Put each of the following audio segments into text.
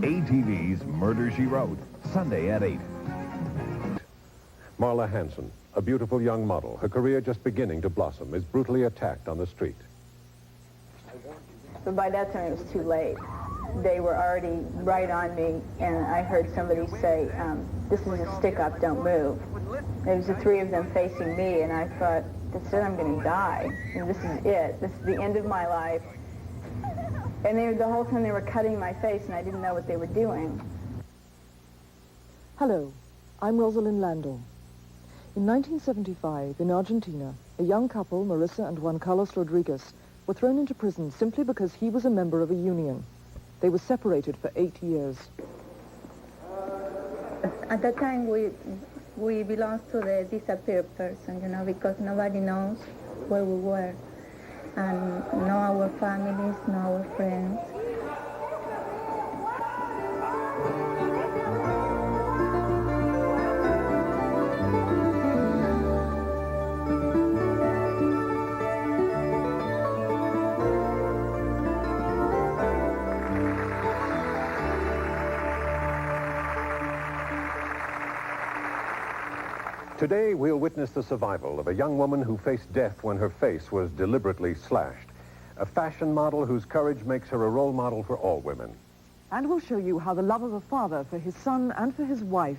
ATV's Murder, She Wrote, Sunday at 8. Marla Hansen, a beautiful young model, her career just beginning to blossom, is brutally attacked on the street. But by that time, it was too late. They were already right on me, and I heard somebody say, this is a stick-up, don't move. There was the three of them facing me, and I thought, that's it, I'm going to die. And this is it. This is the end of my life. And the whole time they were cutting my face, and I didn't know what they were doing. Hello, I'm Rosalind Landau. In 1975, in Argentina, a young couple, Marissa and Juan Carlos Rodriguez, were thrown into prison simply because he was a member of a union. They were separated for 8 years. At that time, we belonged to the disappeared person, you know, because nobody knows where we were. And no our families, no our friends. Today, we'll witness the survival of a young woman who faced death when her face was deliberately slashed. A fashion model whose courage makes her a role model for all women. And we'll show you how the love of a father for his son and for his wife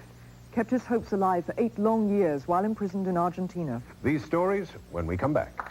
kept his hopes alive for 8 long years while imprisoned in Argentina. These stories when we come back.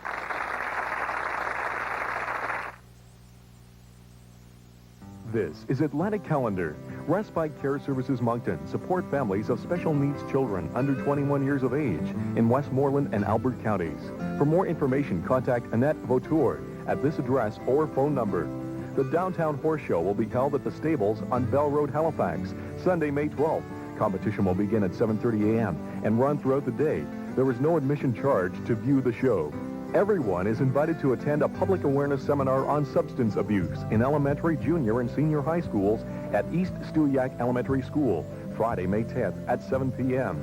This is Atlantic Calendar. Respite Care Services Moncton support families of special needs children under 21 years of age in Westmoreland and Albert counties. For more information, contact Annette Vautour at this address or phone number. The Downtown Horse Show will be held at the Stables on Bell Road, Halifax, Sunday, May 12th. Competition will begin at 7:30 a.m. and run throughout the day. There is no admission charge to view the show. Everyone is invited to attend a public awareness seminar on substance abuse in elementary, junior, and senior high schools at East Stuyak Elementary School, Friday, May 10th at 7 p.m.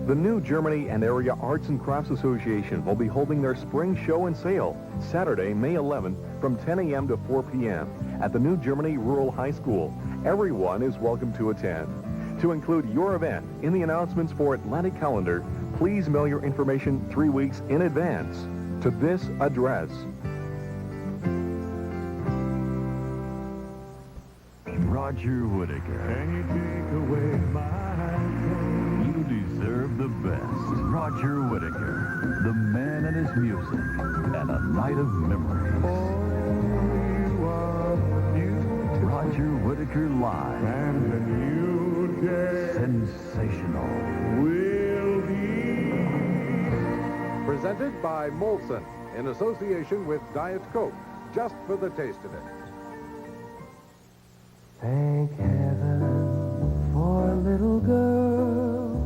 The New Germany and Area Arts and Crafts Association will be holding their spring show and sale Saturday, May 11th from 10 a.m. to 4 p.m. at the New Germany Rural High School. Everyone is welcome to attend. To include your event in the announcements for Atlantic Calendar, please mail your information 3 weeks in advance to this address. Roger Whittaker. Can you take away my pain? You deserve the best. Roger Whittaker, the man and his music, and a night of memories. Roger Whittaker live. And a new day. Sensational. Will be. Presented by Molson in association with Diet Coke, just for the taste of it. Thank heaven for little girls,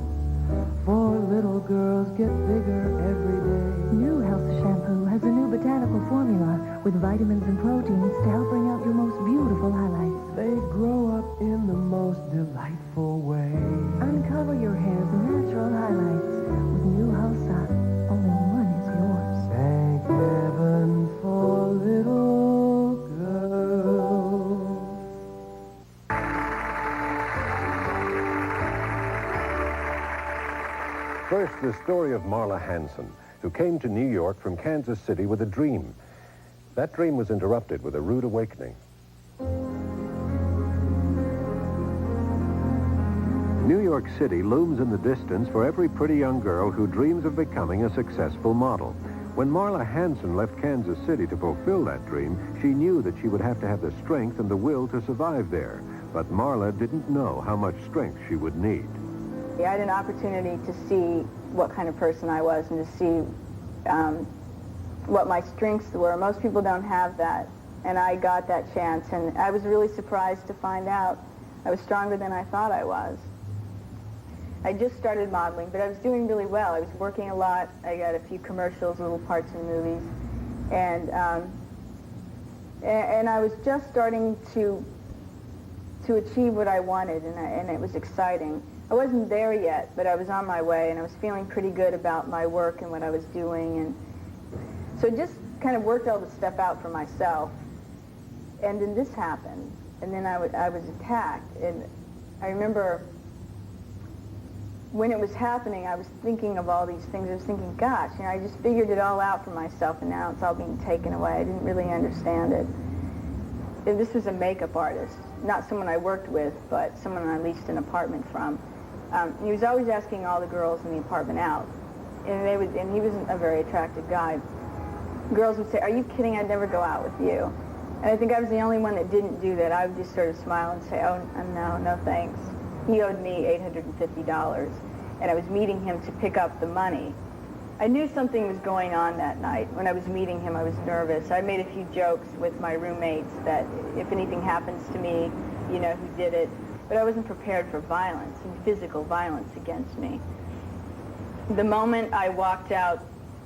for little girls get bigger every day. New Health Shampoo has a new botanical formula with vitamins and proteins to help bring out your most beautiful highlights. They grow up in the most delightful way. Uncover your hair's natural highlights with New Health Sock. Only one is yours. Thank heaven for little girls. First, the story of Marla Hansen, who came to New York from Kansas City with a dream. That dream was interrupted with a rude awakening. New York City looms in the distance for every pretty young girl who dreams of becoming a successful model. When Marla Hansen left Kansas City to fulfill that dream, she knew that she would have to have the strength and the will to survive there. But Marla didn't know how much strength she would need. I had an opportunity to see what kind of person I was and to see what my strengths were. Most people don't have that, and I got that chance, and I was really surprised to find out I was stronger than I thought I was. I just started modeling, but I was doing really well. I was working a lot. I got a few commercials, little parts in movies, and I was just starting to achieve what I wanted, and it was exciting. I wasn't there yet, but I was on my way, and I was feeling pretty good about my work and what I was doing, and so just kind of worked all the stuff out for myself. And then this happened. and then I was attacked. And I remember when it was happening, I was thinking of all these things. I was thinking, gosh, you know, I just figured it all out for myself, and now it's all being taken away. I didn't really understand it. This was a makeup artist, not someone I worked with, but someone I leased an apartment from. He was always asking all the girls in the apartment out, and he wasn't a very attractive guy. Girls would say, "Are you kidding? I'd never go out with you." And I think I was the only one that didn't do that. I would just sort of smile and say, "Oh, no thanks." He owed me $850, and I was meeting him to pick up the money. I knew something was going on that night. When I was meeting him, I was nervous. I made a few jokes with my roommates that if anything happens to me, you know who did it. But I wasn't prepared for violence and physical violence against me. The moment I walked out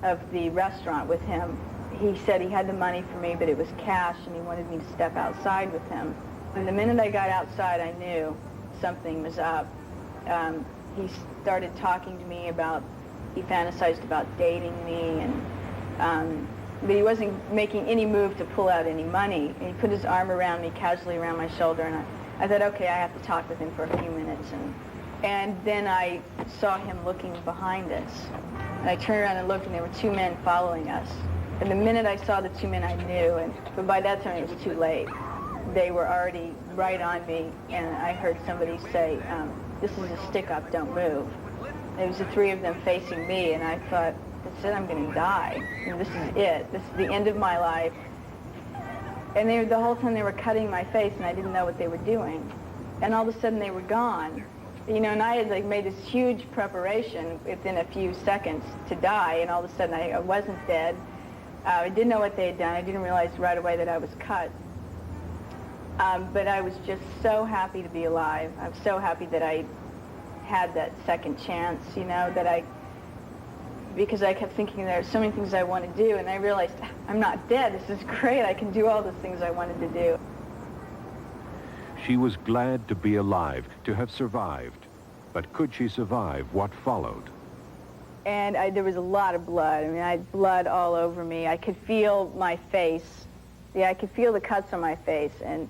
of the restaurant with him, he said he had the money for me, but it was cash, and he wanted me to step outside with him. And the minute I got outside, I knew something was up. He started talking to me about, he fantasized about dating me, and but he wasn't making any move to pull out any money. And he put his arm around me, casually around my shoulder, and I thought, okay, I have to talk with him for a few minutes. And then I saw him looking behind us. And I turned around and looked, and there were two men following us. And the minute I saw the two men, I knew, but by that time it was too late. They were already right on me, and I heard somebody say, "This is a stick-up, don't move." It was the three of them facing me, and I thought, that's it, I'm going to die. And this is it. This is the end of my life. And the whole time they were cutting my face, and I didn't know what they were doing. And all of a sudden they were gone. You know, and I had made this huge preparation within a few seconds to die, and all of a sudden I wasn't dead. I didn't know what they had done. I didn't realize right away that I was cut. But I was just so happy to be alive. I was so happy that I had that second chance, you know, because I kept thinking there are so many things I want to do, and I realized I'm not dead. This is great. I can do all the things I wanted to do. She was glad to be alive, to have survived. But could she survive what followed? And there was a lot of blood. I mean, I had blood all over me. I could feel my face. Yeah, I could feel the cuts on my face, and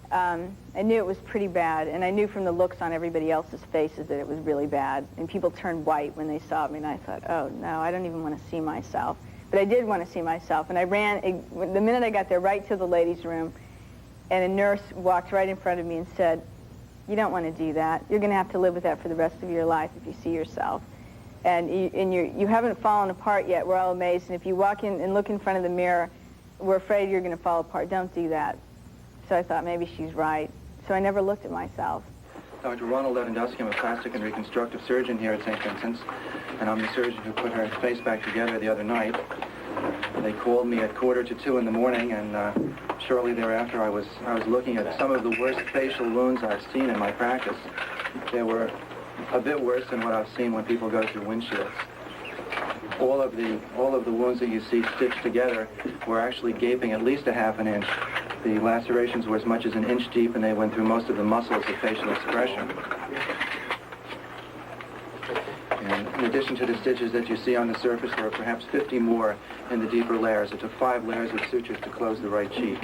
I knew it was pretty bad, and I knew from the looks on everybody else's faces that it was really bad, and people turned white when they saw me, and I thought, oh, no, I don't even want to see myself. But I did want to see myself, and I ran, the minute I got there, right to the ladies' room, and a nurse walked right in front of me and said, "You don't want to do that. You're going to have to live with that for the rest of your life if you see yourself. And you haven't fallen apart yet. We're all amazed, and if you walk in and look in front of the mirror, we're afraid you're going to fall apart. Don't do that." So I thought maybe she's right. So I never looked at myself. Dr. Ronald Lewandowski, I'm a plastic and reconstructive surgeon here at St. Vincent's, and I'm the surgeon who put her face back together the other night. They called me at 1:45 in the morning, and shortly thereafter I was looking at some of the worst facial wounds I've seen in my practice. They were a bit worse than what I've seen when people go through windshields. All of the wounds that you see stitched together were actually gaping at least a half an inch. The lacerations were as much as an inch deep, and they went through most of the muscles of facial expression. And in addition to the stitches that you see on the surface, there are perhaps 50 more in the deeper layers. It took 5 layers of sutures to close the right cheek.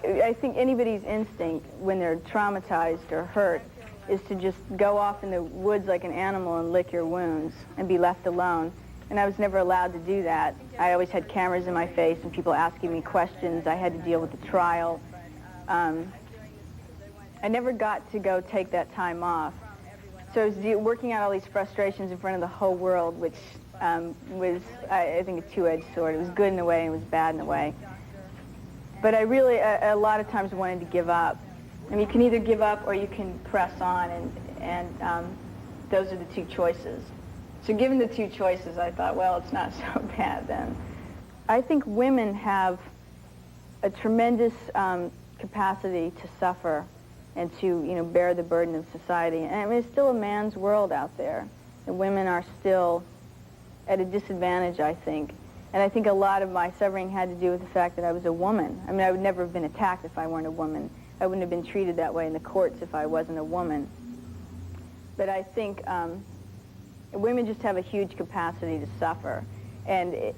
I think anybody's instinct when they're traumatized or hurt is to just go off in the woods like an animal and lick your wounds and be left alone. And I was never allowed to do that. I always had cameras in my face and people asking me questions. I had to deal with the trial. I never got to go take that time off. So I was working out all these frustrations in front of the whole world, which was, I think, a two-edged sword. It was good in a way and it was bad in a way. But I really, a lot of times, wanted to give up. I mean, you can either give up or you can press on, and those are the two choices. So given the two choices, I thought, well, it's not so bad then. I think women have a tremendous capacity to suffer and to, you know, bear the burden of society. And I mean, it's still a man's world out there. And women are still at a disadvantage, I think. And I think a lot of my suffering had to do with the fact that I was a woman. I mean, I would never have been attacked if I weren't a woman. I wouldn't have been treated that way in the courts if I wasn't a woman. But I think women just have a huge capacity to suffer and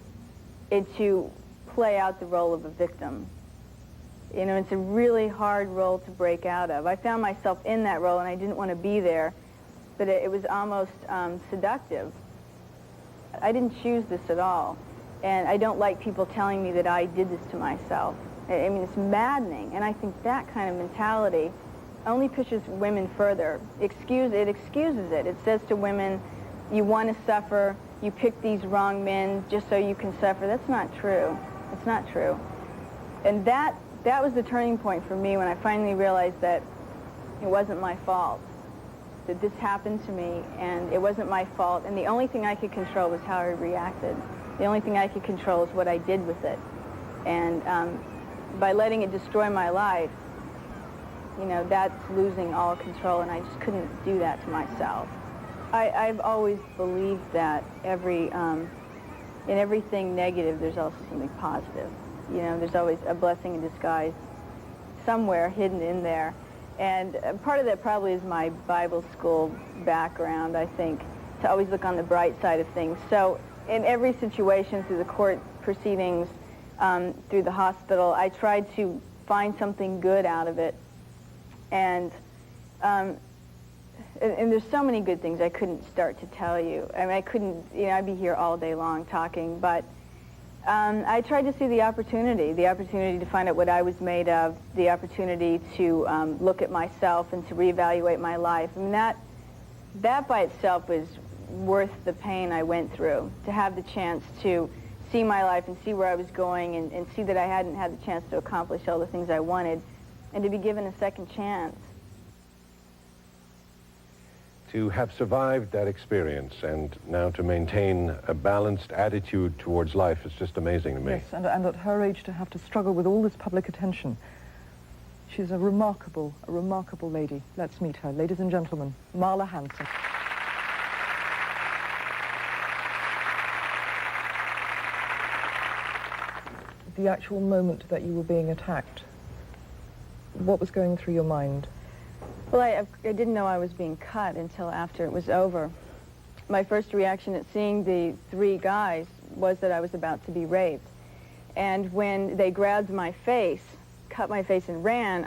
to play out the role of a victim. You know, it's a really hard role to break out of. I found myself in that role, and I didn't want to be there, but it was almost seductive. I didn't choose this at all, and I don't like people telling me that I did this to myself. I mean, it's maddening, and I think that kind of mentality only pushes women further. It excuses it. It says to women, you want to suffer, you pick these wrong men just so you can suffer. That's not true. It's not true. And that was the turning point for me when I finally realized that it wasn't my fault, that this happened to me, and it wasn't my fault, and the only thing I could control was how I reacted. The only thing I could control is what I did with it. And by letting it destroy my life, you know, that's losing all control, and I just couldn't do that to myself. I've always believed that in everything negative, there's also something positive. You know, there's always a blessing in disguise somewhere hidden in there. And part of that probably is my Bible school background, I think, to always look on the bright side of things. So in every situation, through the court proceedings, through the hospital, I tried to find something good out of it. And there's so many good things I couldn't start to tell you. I mean, I couldn't, you know, I'd be here all day long talking, but I tried to see the opportunity to find out what I was made of, the opportunity to look at myself and to reevaluate my life. I mean, that by itself was worth the pain I went through, to have the chance to see my life and see where I was going and see that I hadn't had the chance to accomplish all the things I wanted, and to be given a second chance. To have survived that experience and now to maintain a balanced attitude towards life is just amazing to me. Yes, and at her age to have to struggle with all this public attention. She's a remarkable lady. Let's meet her. Ladies and gentlemen, Marla Hansen. The actual moment that you were being attacked, what was going through your mind? Well, I didn't know I was being cut until after it was over. My first reaction at seeing the three guys was that I was about to be raped. And when they grabbed my face, cut my face and ran,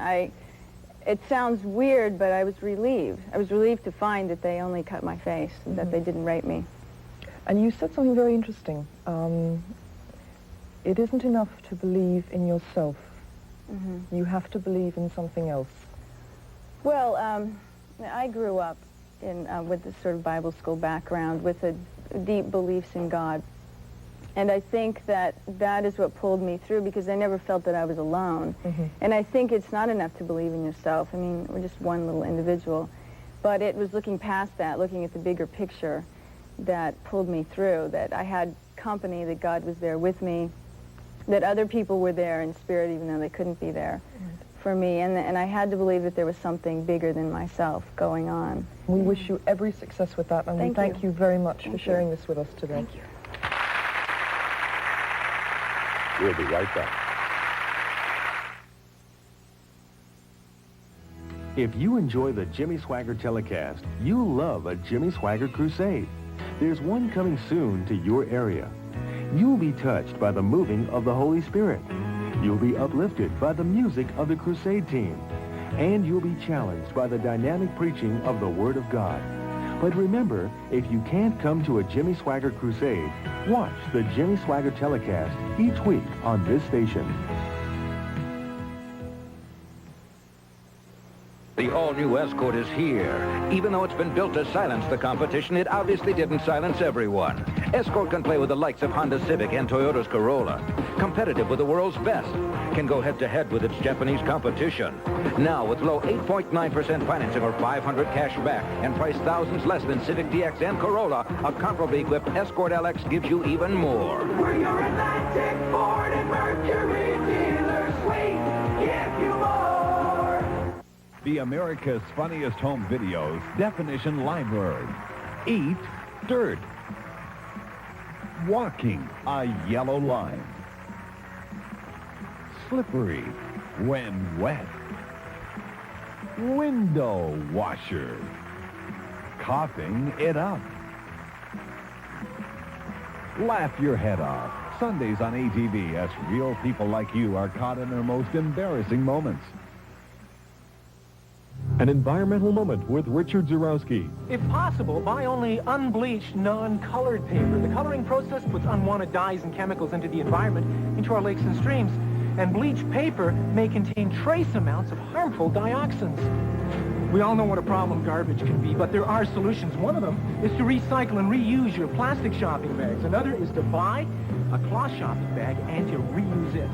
it sounds weird, but I was relieved. I was relieved to find that they only cut my face, and that they didn't rape me. And you said something very interesting. It isn't enough to believe in yourself. You have to believe in something else. Well, I grew up with this sort of Bible school background, with a deep beliefs in God. And I think that is what pulled me through, because I never felt that I was alone. And I think it's not enough to believe in yourself. I mean, we're just one little individual. But it was looking past that, looking at the bigger picture, that pulled me through, that I had company, that God was there with me, that other people were there in spirit even though they couldn't be there for me. And I had to believe that there was something bigger than myself going on. We wish you every success with that, and we thank you very much for sharing this with us today. Thank you. We'll be right back. If you enjoy the Jimmy Swaggart telecast, you love a Jimmy Swaggart crusade. There's one coming soon to your area. You'll be touched by the moving of the Holy Spirit. You'll be uplifted by the music of the crusade team. And you'll be challenged by the dynamic preaching of the Word of God. But remember, if you can't come to a Jimmy Swaggart crusade, watch the Jimmy Swaggart telecast each week on this station. The all-new Escort is here. Even though it's been built to silence the competition, it obviously didn't silence everyone. Escort can play with the likes of Honda Civic and Toyota's Corolla. Competitive with the world's best. Can go head-to-head with its Japanese competition. Now, with low 8.9% financing or $500 cash back and price thousands less than Civic DX and Corolla, a comparably equipped Escort LX gives you even more. We're your Atlantic, Ford, and Mercury dealers. We give you more. The America's Funniest Home Videos Definition Library. Eat dirt. Walking a yellow line. Slippery when wet. Window washer. Coughing it up. Laugh your head off. Sundays on ATV as real people like you are caught in their most embarrassing moments. An environmental moment with Richard Zarowski. If possible, buy only unbleached, non-colored paper. The coloring process puts unwanted dyes and chemicals into the environment, into our lakes and streams. And bleached paper may contain trace amounts of harmful dioxins. We all know what a problem garbage can be, but there are solutions. One of them is to recycle and reuse your plastic shopping bags. Another is to buy a cloth shopping bag and to reuse it.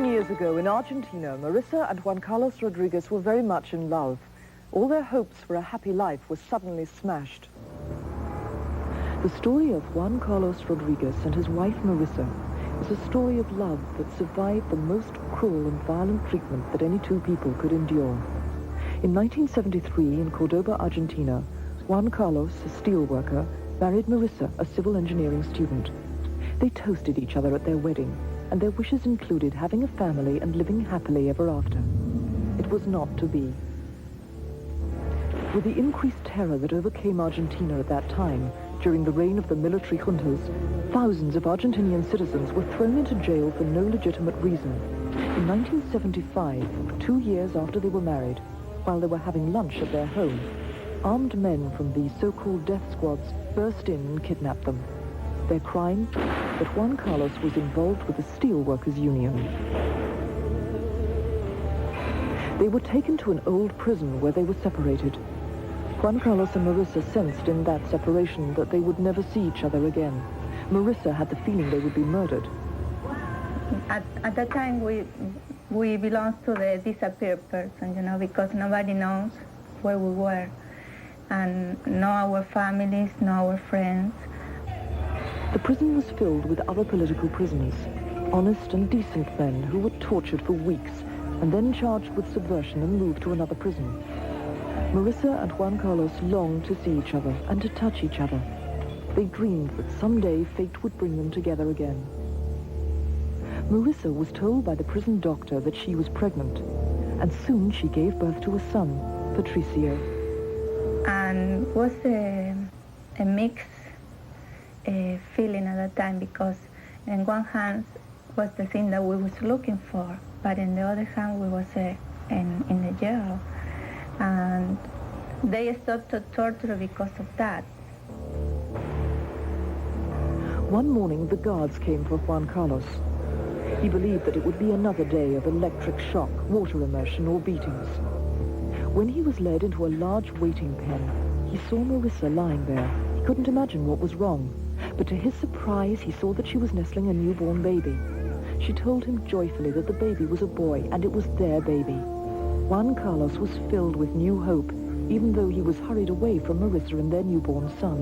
Years ago in Argentina, Marissa and Juan Carlos Rodriguez were very much in love. All their hopes for a happy life were suddenly smashed. The story of Juan Carlos Rodriguez and his wife Marissa is a story of love that survived the most cruel and violent treatment that any two people could endure. In 1973, in Cordoba, Argentina, Juan Carlos, a steel worker, married Marissa, a civil engineering student. They toasted each other at their wedding, and their wishes included having a family and living happily ever after. It was not to be. With the increased terror that overcame Argentina at that time, during the reign of the military juntas, thousands of Argentinian citizens were thrown into jail for no legitimate reason. In 1975, 2 years after they were married, while they were having lunch at their home, armed men from the so-called death squads burst in and kidnapped them. Their crime? That Juan Carlos was involved with the steelworkers union. They were taken to an old prison where they were separated. Juan Carlos and Marissa sensed in that separation that they would never see each other again. Marissa had the feeling they would be murdered. At that time, we belonged to the disappeared person, you know, because nobody knows where we were. And no our families, no our friends. The prison was filled with other political prisoners, honest and decent men who were tortured for weeks and then charged with subversion and moved to another prison. Marissa and Juan Carlos longed to see each other and to touch each other. They dreamed that someday fate would bring them together again. Marissa was told by the prison doctor that she was pregnant, and soon she gave birth to a son, Patricio. And it was a mix feeling at that time, because in one hand was the thing that we was looking for, but in the other hand we was in the jail, and they stopped to torture because of that. One morning the guards came for Juan Carlos. He believed that it would be another day of electric shock, water immersion or beatings. When he was led into a large waiting pen, he saw Marissa lying there. He couldn't imagine what was wrong. But to his surprise, he saw that she was nestling a newborn baby. She told him joyfully that the baby was a boy, and it was their baby. Juan Carlos was filled with new hope, even though he was hurried away from Marissa and their newborn son.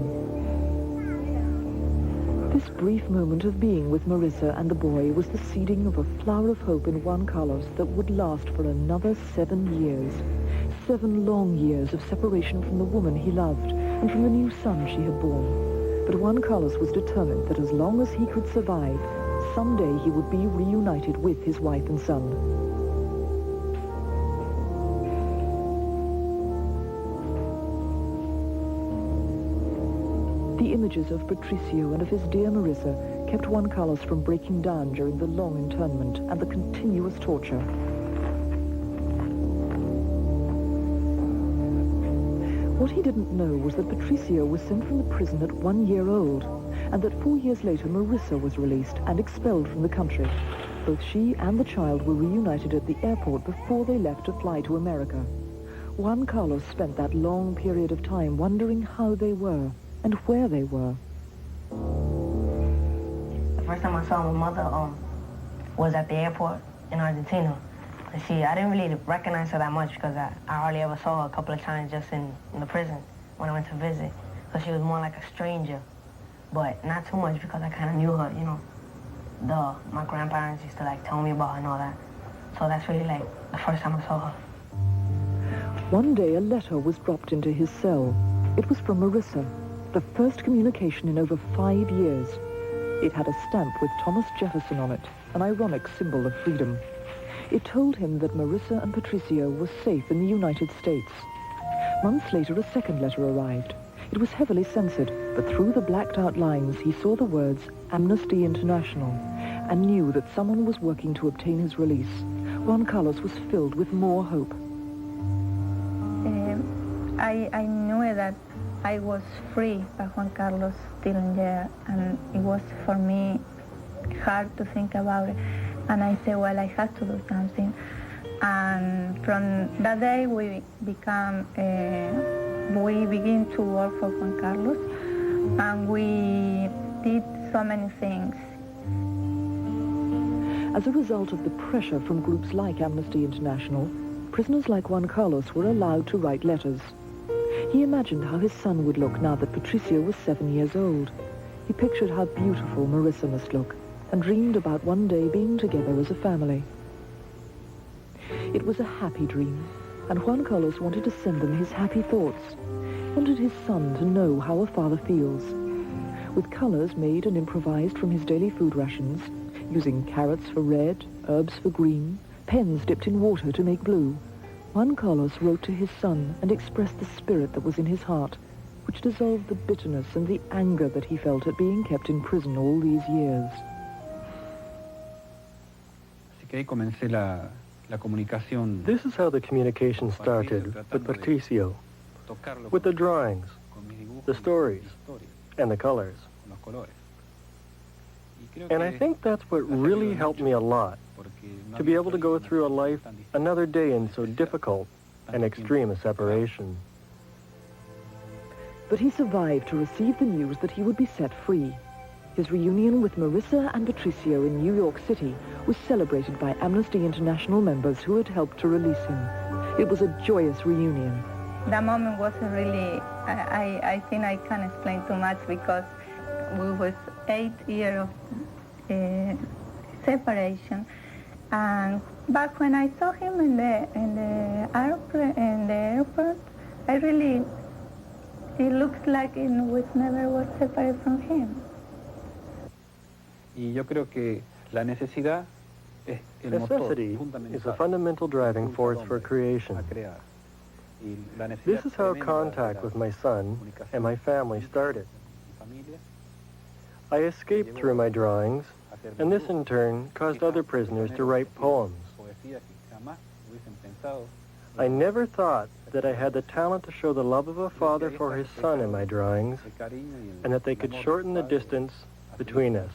This brief moment of being with Marissa and the boy was the seeding of a flower of hope in Juan Carlos that would last for another 7 years. 7 long years of separation from the woman he loved and from the new son she had born. But Juan Carlos was determined that as long as he could survive, someday he would be reunited with his wife and son. The images of Patricio and of his dear Marissa kept Juan Carlos from breaking down during the long internment and the continuous torture. What he didn't know was that Patricio was sent from the prison at 1 year old, and that 4 years later Marissa was released and expelled from the country. Both she and the child were reunited at the airport before they left to fly to America. Juan Carlos spent that long period of time wondering how they were and where they were. The first time I saw my mother was at the airport in Argentina. I didn't really recognize her that much because I hardly ever saw her a couple of times just in the prison when I went to visit. So she was more like a stranger, but not too much because I kind of knew her, you know. My grandparents used to like tell me about her and all that. So that's really like the first time I saw her. One day a letter was dropped into his cell. It was from Marissa, the first communication in over 5 years. It had a stamp with Thomas Jefferson on it, an ironic symbol of freedom. It told him that Marissa and Patricio were safe in the United States. Months later, a second letter arrived. It was heavily censored, but through the blacked-out lines, he saw the words Amnesty International and knew that someone was working to obtain his release. Juan Carlos was filled with more hope. I knew that I was free, but Juan Carlos still in jail, and it was for me hard to think about it. And I said, well, I have to do something. And from that day, we begin to work for Juan Carlos, and we did so many things. As a result of the pressure from groups like Amnesty International, prisoners like Juan Carlos were allowed to write letters. He imagined how his son would look now that Patricio was 7 years old. He pictured how beautiful Marissa must look and dreamed about one day being together as a family. It was a happy dream, and Juan Carlos wanted to send them his happy thoughts, wanted his son to know how a father feels. With colors made and improvised from his daily food rations, using carrots for red, herbs for green, pens dipped in water to make blue, Juan Carlos wrote to his son and expressed the spirit that was in his heart, which dissolved the bitterness and the anger that he felt at being kept in prison all these years. This is how the communication started with Patricio, with the drawings, the stories, and the colors. And I think that's what really helped me a lot, to be able to go through a life, another day in so difficult and extreme a separation. But he survived to receive the news that he would be set free. His reunion with Marissa and Patricio in New York City was celebrated by Amnesty International members who had helped to release him. It was a joyous reunion. That moment was really, I think I can't explain too much because we was 8 years of separation. But when I saw him in the airport, it looks like it was never was separated from him. Necessity is a fundamental driving force for creation. This is how contact with my son and my family started. I escaped through my drawings, and this in turn caused other prisoners to write poems. I never thought that I had the talent to show the love of a father for his son in my drawings, and that they could shorten the distance between us.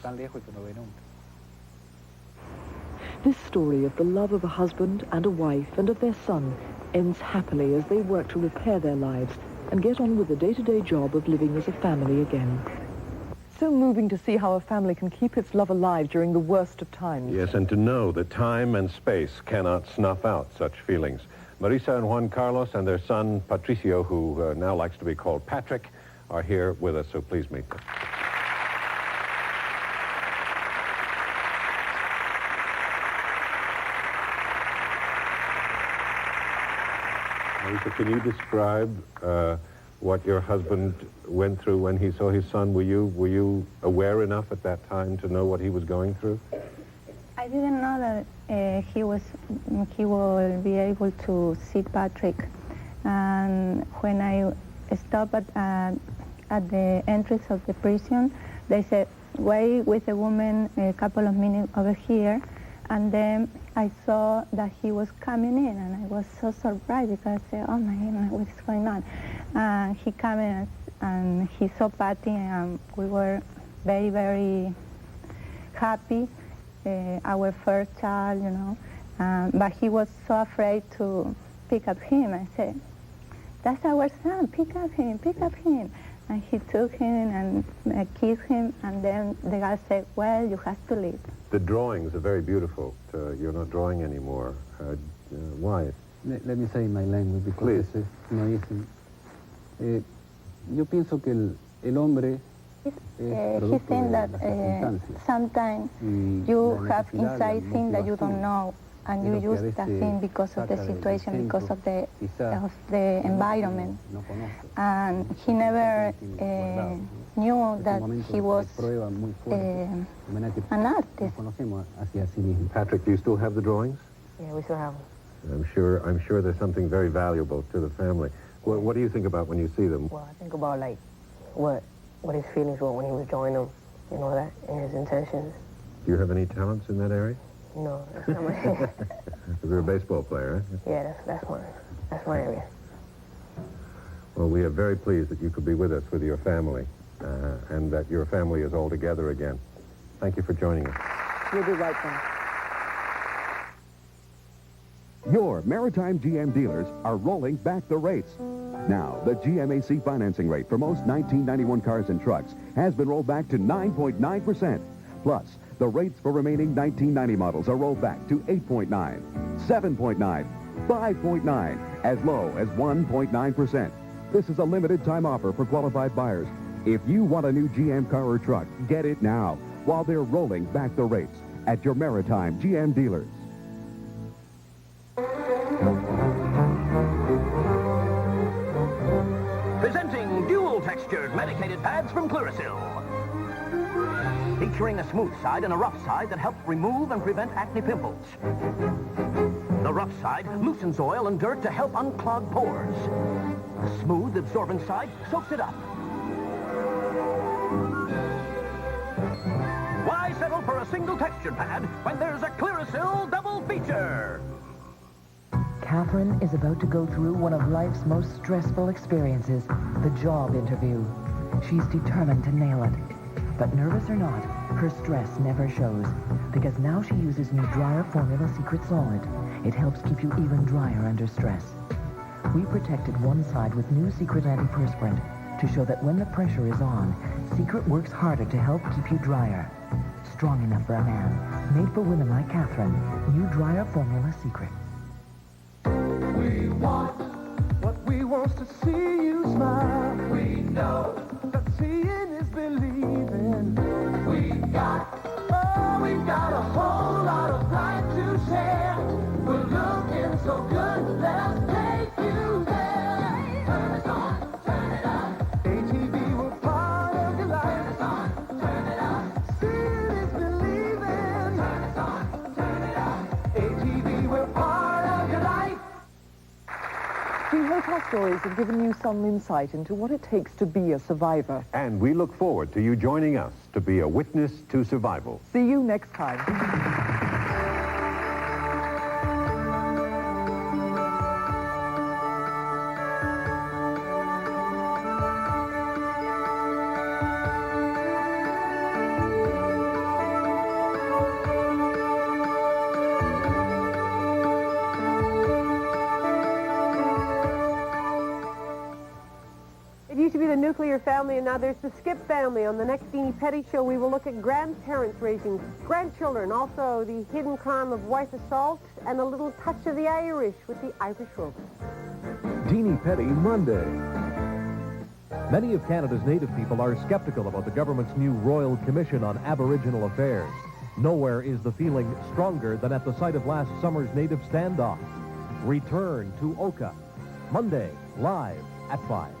This story of the love of a husband and a wife and of their son ends happily as they work to repair their lives and get on with the day-to-day job of living as a family again. So moving to see how a family can keep its love alive during the worst of times. Yes, and to know that time and space cannot snuff out such feelings. Marissa and Juan Carlos and their son Patricio, who now likes to be called Patrick, are here with us, so please meet them. Marissa, can you describe what your husband went through when he saw his son? Were you aware enough at that time to know what he was going through? I didn't know that he will be able to see Patrick. And when I stopped at the entrance of the prison, they said, wait with the woman a couple of minutes over here. And then I saw that he was coming in, and I was so surprised because I said, oh my goodness, what's going on? And he came in and he saw Patty, and we were very, very happy. Our first child, you know. But he was so afraid to pick up him. I said, that's our son, pick up him. And he took him and kissed him, and then the guy said, well, you have to leave. The drawings are very beautiful. You're not drawing anymore. Why? Let me say in my language, because Please. No easy. Yo pienso que el hombre He's saying that sometimes you have inside things that you don't know, and you use that thing because of the situation, because of the environment. And he never knew that he was an artist. Patrick, do you still have the drawings? Yeah, we still have them. I'm sure there's something very valuable to the family. What do you think about when you see them? Well, I think about, like, what his feelings were when he was drawing them, you know, that, and his intentions. Do you have any talents in that area? No, that's not my... You're a baseball player, huh? Yeah, that's my area. Well, we are very pleased that you could be with us with your family, and that your family is all together again. Thank you for joining us. We'll be right back. Your Maritime GM dealers are rolling back the rates. Now, the GMAC financing rate for most 1991 cars and trucks has been rolled back to 9.9%. Plus, the rates for remaining 1990 models are rolled back to 8.9, 7.9, 5.9, as low as 1.9%. This is a limited time offer for qualified buyers. If you want a new GM car or truck, get it now while they're rolling back the rates at your Maritime GM dealers. Presenting dual-textured medicated pads from Clearasil. Featuring a smooth side and a rough side that helps remove and prevent acne pimples. The rough side loosens oil and dirt to help unclog pores. The smooth, absorbent side soaks it up. Why settle for a single textured pad when there's a Clearasil double feature? Catherine is about to go through one of life's most stressful experiences, the job interview. She's determined to nail it. But nervous or not, her stress never shows, because now she uses new dryer formula Secret Solid. It helps keep you even drier under stress. We protected one side with new Secret Antiperspirant to show that when the pressure is on, Secret works harder to help keep you drier. Strong enough for a man, made for women like Catherine. New dryer formula Secret. We want what we want to see you smile. We know that seeing is believing. We've got a whole lot of life to share. We're looking so good, let us take you there. Turn us on, turn it up. ATV, we're part of your life. Turn us on, turn it up. Seeing is believing. Turn us on, turn it up. ATV, we're part of your life. We hope our stories have given you some insight into what it takes to be a survivor. And we look forward to you joining us to be a witness to survival. See you next time. It used to be the nuclear family, and now there's the Skip family. On the next Beanie Petty show, we will look at grandparents raising grandchildren, also the hidden crime of wife assault, and a little touch of the Irish with the Irish Rovers. Beanie Petty Monday. Many of Canada's native people are skeptical about the government's new Royal Commission on Aboriginal Affairs. Nowhere is the feeling stronger than at the site of last summer's native standoff. Return to Oka. Monday, live at 5.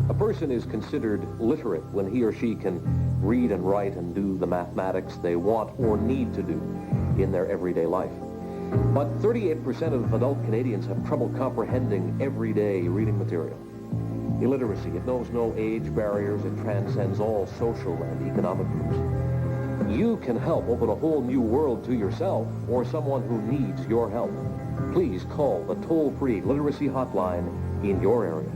A person is considered literate when he or she can read and write and do the mathematics they want or need to do in their everyday life. But 38% of adult Canadians have trouble comprehending everyday reading material. Illiteracy, it knows no age barriers, it transcends all social and economic groups. You can help open a whole new world to yourself or someone who needs your help. Please call the toll-free literacy hotline in your area.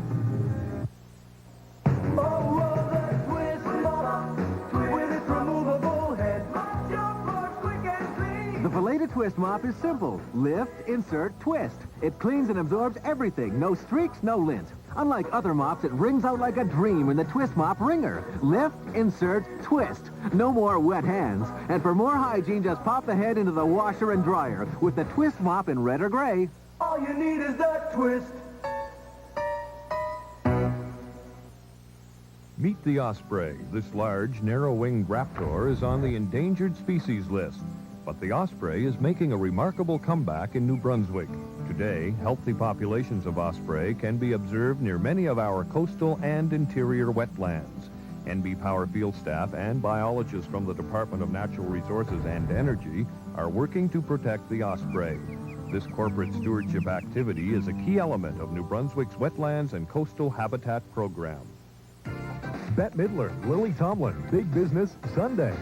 The Veleda Twist Mop is simple. Lift, insert, twist. It cleans and absorbs everything. No streaks, no lint. Unlike other mops, it rings out like a dream in the Twist Mop Ringer. Lift, insert, twist. No more wet hands. And for more hygiene, just pop the head into the washer and dryer with the Twist Mop in red or gray. All you need is the twist. Meet the osprey. This large, narrow-winged raptor is on the endangered species list. But the osprey is making a remarkable comeback in New Brunswick. Today, healthy populations of osprey can be observed near many of our coastal and interior wetlands. NB Power field staff and biologists from the Department of Natural Resources and Energy are working to protect the osprey. This corporate stewardship activity is a key element of New Brunswick's Wetlands and Coastal Habitat Program. Bette Midler, Lily Tomlin, Big Business Sunday.